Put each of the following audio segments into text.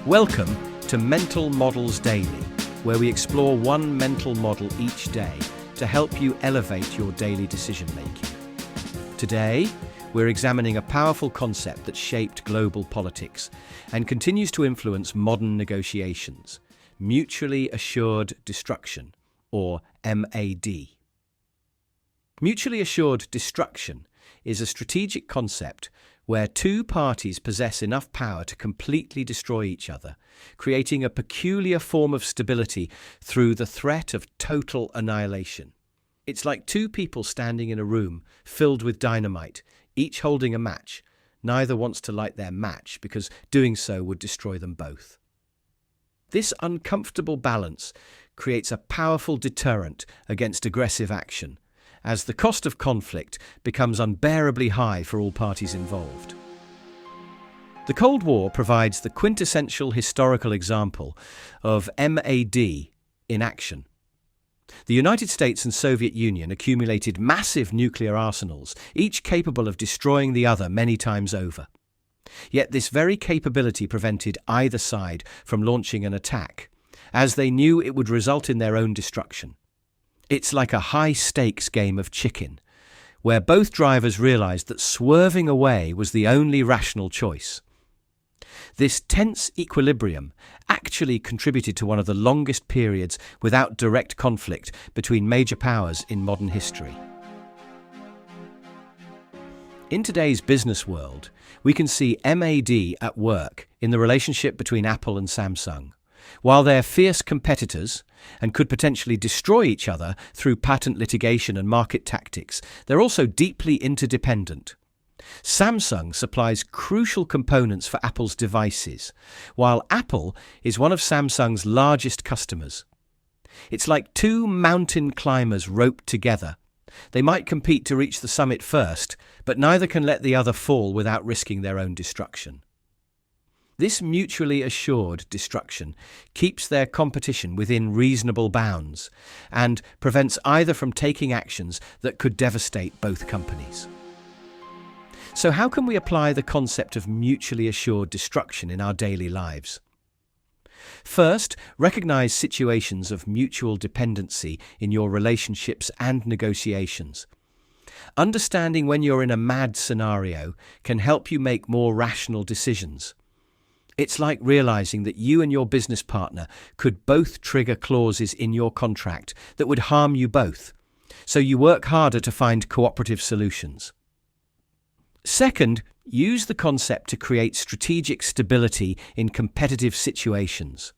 Welcome to Mental Models Daily, where we explore one mental model each day to help you elevate your daily decision-making. Today, we're examining a powerful concept that shaped global politics and continues to influence modern negotiations: mutually assured destruction, or MAD. Mutually assured destruction is a strategic concept where two parties possess enough power to completely destroy each other, creating a peculiar form of stability through the threat of total annihilation. It's like two people standing in a room filled with dynamite, each holding a match. Neither wants to light their match because doing so would destroy them both. This uncomfortable balance creates a powerful deterrent against aggressive action, as the cost of conflict becomes unbearably high for all parties involved. The Cold War provides the quintessential historical example of MAD in action. The United States and Soviet Union accumulated massive nuclear arsenals, each capable of destroying the other many times over. Yet this very capability prevented either side from launching an attack, as they knew it would result in their own destruction. It's like a high-stakes game of chicken, where both drivers realized that swerving away was the only rational choice. This tense equilibrium actually contributed to one of the longest periods without direct conflict between major powers in modern history. In today's business world, we can see MAD at work in the relationship between Apple and Samsung. While they're fierce competitors and could potentially destroy each other through patent litigation and market tactics, they're also deeply interdependent. Samsung supplies crucial components for Apple's devices, while Apple is one of Samsung's largest customers. It's like two mountain climbers roped together. They might compete to reach the summit first, but neither can let the other fall without risking their own destruction. This mutually assured destruction keeps their competition within reasonable bounds and prevents either from taking actions that could devastate both companies. So how can we apply the concept of mutually assured destruction in our daily lives? First, recognize situations of mutual dependency in your relationships and negotiations. Understanding when you're in a mad scenario can help you make more rational decisions. It's like realizing that you and your business partner could both trigger clauses in your contract that would harm you both, so you work harder to find cooperative solutions. Second, use the concept to create strategic stability in competitive situations.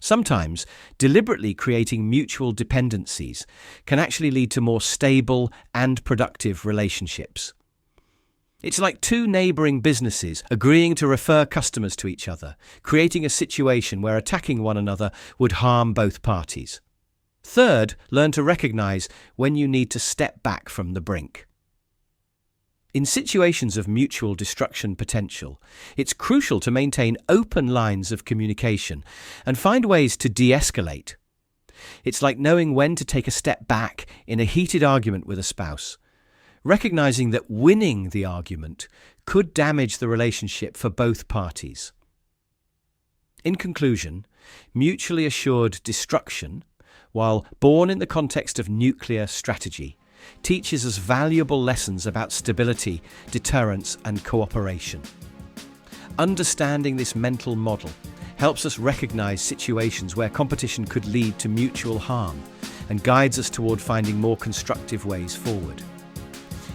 Sometimes, deliberately creating mutual dependencies can actually lead to more stable and productive relationships. It's like two neighbouring businesses agreeing to refer customers to each other, creating a situation where attacking one another would harm both parties. Third, learn to recognise when you need to step back from the brink. In situations of mutual destruction potential, it's crucial to maintain open lines of communication and find ways to de-escalate. It's like knowing when to take a step back in a heated argument with a spouse, recognizing that winning the argument could damage the relationship for both parties. In conclusion, mutually assured destruction, while born in the context of nuclear strategy, teaches us valuable lessons about stability, deterrence, and cooperation. Understanding this mental model helps us recognize situations where competition could lead to mutual harm and guides us toward finding more constructive ways forward.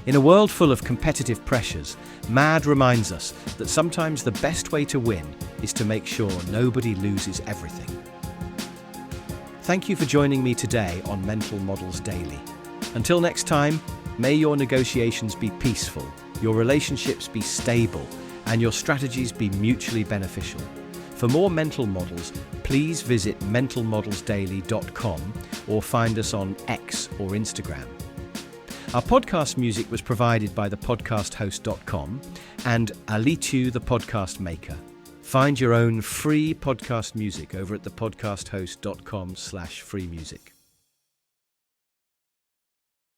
In a world full of competitive pressures, MAD reminds us that sometimes the best way to win is to make sure nobody loses everything. Thank you for joining me today on Mental Models Daily. Until next time, may your negotiations be peaceful, your relationships be stable, and your strategies be mutually beneficial. For more mental models, please visit mentalmodelsdaily.com or find us on X or Instagram. Our podcast music was provided by thepodcasthost.com and Alitu, the podcast maker. Find your own free podcast music over at thepodcasthost.com/freemusic.